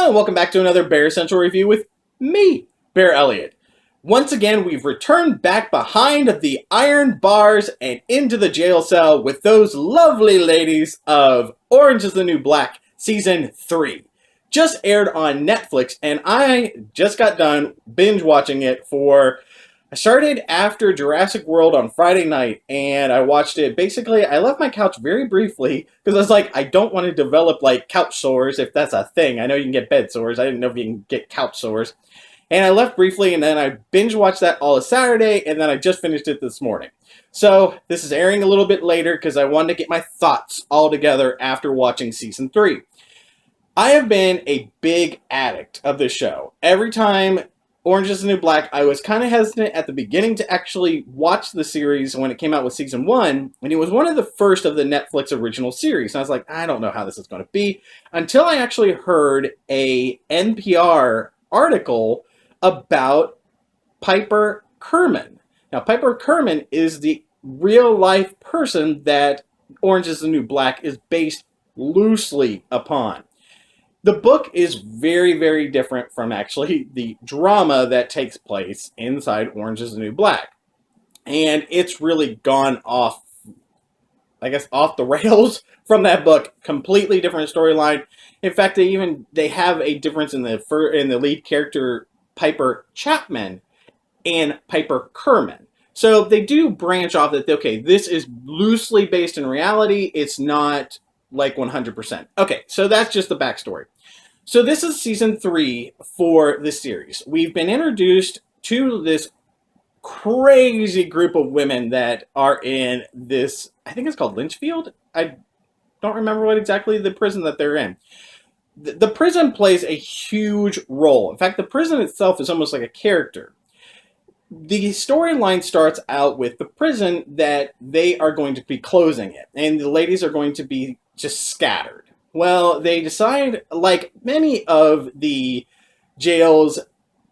Hello and welcome back to another Bear Central review with me, BearElliott. Once again, we've returned back behind the iron bars and into the jail cell with those lovely ladies of Orange is the New Black Season 3. Just aired on Netflix and I just got done binge watching it I started after Jurassic World on Friday night, and I watched it. Basically, I left my couch very briefly, because I was like, I don't want to develop, couch sores, if that's a thing. I know you can get bed sores. I didn't know if you can get couch sores. And I left briefly, and then I binge-watched that all of Saturday, and then I just finished it this morning. So, this is airing a little bit later, because I wanted to get my thoughts all together after watching Season 3. I have been a big addict of this show. Every time Orange is the New Black, I was kind of hesitant at the beginning to actually watch the series when it came out with Season 1, and it was one of the first of the Netflix original series. And I was like, I don't know how this is going to be, until I actually heard a NPR article about Piper Kerman. Now, Piper Kerman is the real-life person that Orange is the New Black is based loosely upon. The book is very, very different from actually the drama that takes place inside Orange is the New Black. And it's really gone off the rails from that book. Completely different storyline. In fact, they have a difference in the lead character, Piper Chapman, and Piper Kerman. So they do branch off that, okay, this is loosely based in reality. It's not like 100%. Okay, so that's just the backstory. So this is Season 3 for this series. We've been introduced to this crazy group of women that are in this, I think it's called Lynchfield? I don't remember what exactly the prison that they're in. The prison plays a huge role. In fact, the prison itself is almost like a character. The storyline starts out with the prison that they are going to be closing it, and the ladies are going to be just scattered. Well, they decide, like many of the jails,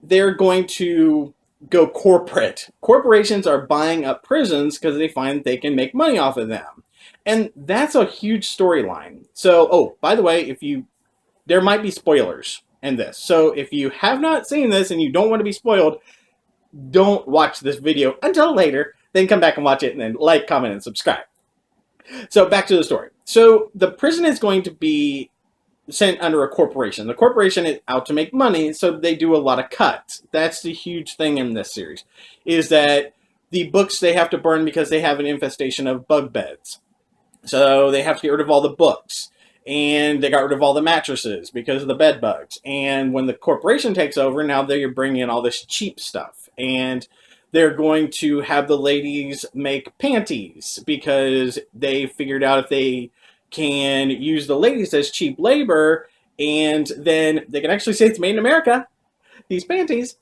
they're going to go corporate. Corporations are buying up prisons because they find they can make money off of them. And that's a huge storyline. So, by the way, there might be spoilers in this. So if you have not seen this and you don't want to be spoiled, don't watch this video until later. Then come back and watch it and then like, comment, and subscribe. So back to the story. So the prison is going to be sent under a corporation. The corporation is out to make money, so they do a lot of cuts. That's the huge thing in this series, is that the books they have to burn because they have an infestation of bug beds. So they have to get rid of all the books. And they got rid of all the mattresses because of the bed bugs. And when the corporation takes over, now they're bringing in all this cheap stuff. And they're going to have the ladies make panties because they figured out if they can use the ladies as cheap labor, and then they can actually say it's made in America, these panties.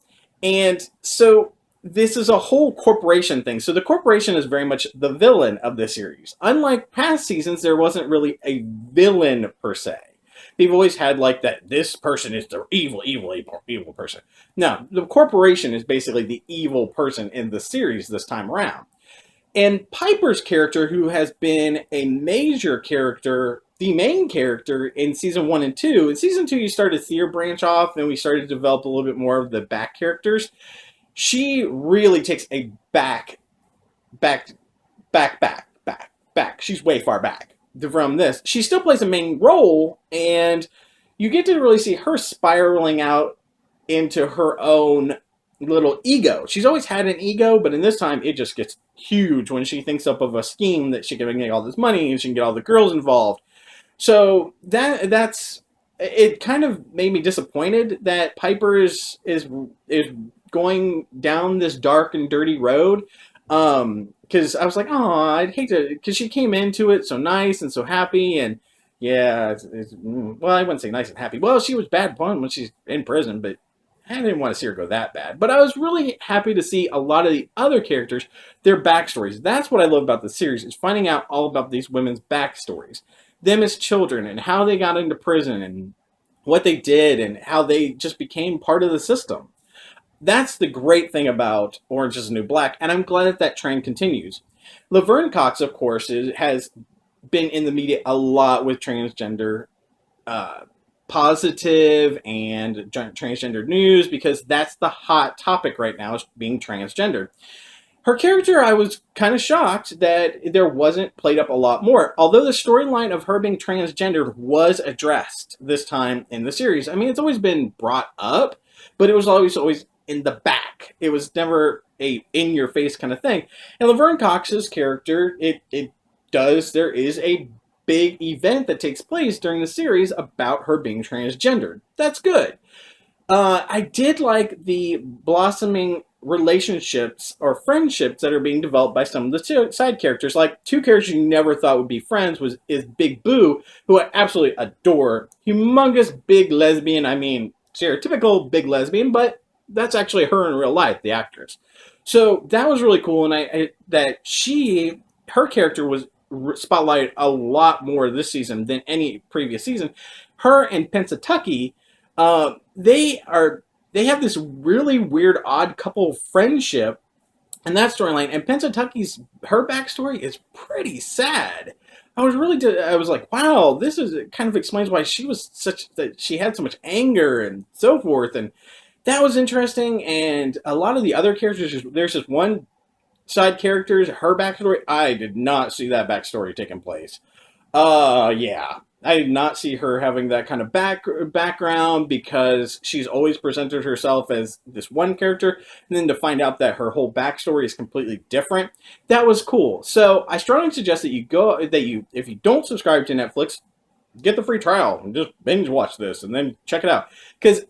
And so this is a whole corporation thing. So the corporation is very much the villain of this series. Unlike past seasons, there wasn't really a villain per se. People always had that this person is the evil person. No, the corporation is basically the evil person in the series this time around. And Piper's character, who has been a major character, the main character in Season 1 and 2. In Season 2, you started to see her branch off, and we started to develop a little bit more of the back characters. She really takes a back. She's way far back from this. She still plays a main role, and you get to really see her spiraling out into her own little ego. She's always had an ego, but in this time, it just gets huge when she thinks up of a scheme that she can make all this money and she can get all the girls involved. So that's it. Kind of made me disappointed that Piper is going down this dark and dirty road. Because I was like, oh, I'd hate to, because she came into it so nice and so happy, and yeah, well, I wouldn't say nice and happy. Well, she was bad fun when she's in prison, but I didn't want to see her go that bad. But I was really happy to see a lot of the other characters, their backstories. That's what I love about the series, is finding out all about these women's backstories. Them as children, and how they got into prison, and what they did, and how they just became part of the system. That's the great thing about Orange is the New Black, and I'm glad that trend continues. Laverne Cox, of course, has been in the media a lot with transgender positive and transgender news because that's the hot topic right now, is being transgendered. Her character, I was kind of shocked that there wasn't played up a lot more. Although the storyline of her being transgendered was addressed this time in the series. I mean, it's always been brought up, but it was always in the back. It was never a in-your-face kind of thing. And Laverne Cox's character, there is a big event that takes place during the series about her being transgendered. That's good. I did like the blossoming relationships or friendships that are being developed by some of the side characters. Like, two characters you never thought would be friends is Big Boo, who I absolutely adore. Humongous big lesbian. I mean, stereotypical big lesbian, but that's actually her in real life, the actress. So that was really cool, and her character was spotlighted a lot more this season than any previous season. Her and Pennsatucky, they have this really weird, odd couple friendship, and that storyline. And Pennsatucky's her backstory is pretty sad. I was like, wow, it kind of explains why she had so much anger and so forth, and that was interesting. And a lot of the other characters, there's just one side character, her backstory, I did not see that backstory taking place. Yeah. I did not see her having that kind of background, because she's always presented herself as this one character, and then to find out that her whole backstory is completely different, that was cool. So I strongly suggest that if you don't subscribe to Netflix, get the free trial and just binge watch this and then check it out. Because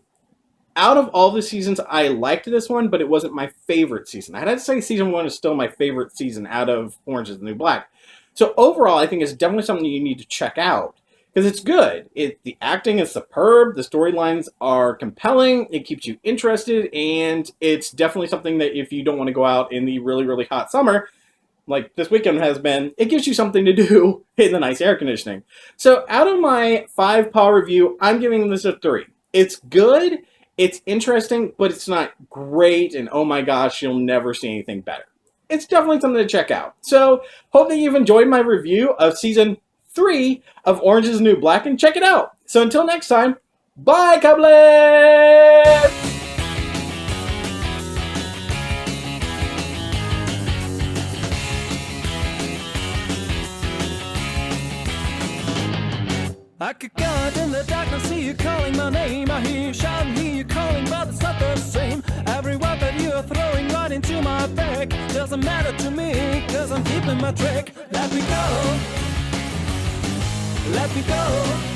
out of all the seasons, I liked this one, but it wasn't my favorite season. I'd have to say season 1 is still my favorite season out of Orange is the New Black. So overall, I think it's definitely something you need to check out, because it's good. The acting is superb, the storylines are compelling, it keeps you interested, and it's definitely something that if you don't want to go out in the really, really hot summer, like this weekend has been, it gives you something to do in the nice air conditioning. So out of my 5-paw review, I'm giving this a 3. It's good, it's interesting, but it's not great, and oh my gosh, you'll never see anything better. It's definitely something to check out. So, hope that you've enjoyed my review of Season 3 of Orange is the New Black, and check it out. So until next time, bye, Cublets! I could go out in the darkness, see you calling my name. I hear you shouting, hear you calling, but it's not the same. Every word that you are throwing right into my back doesn't matter to me, cause I'm keeping my track. Let me go. Let me go.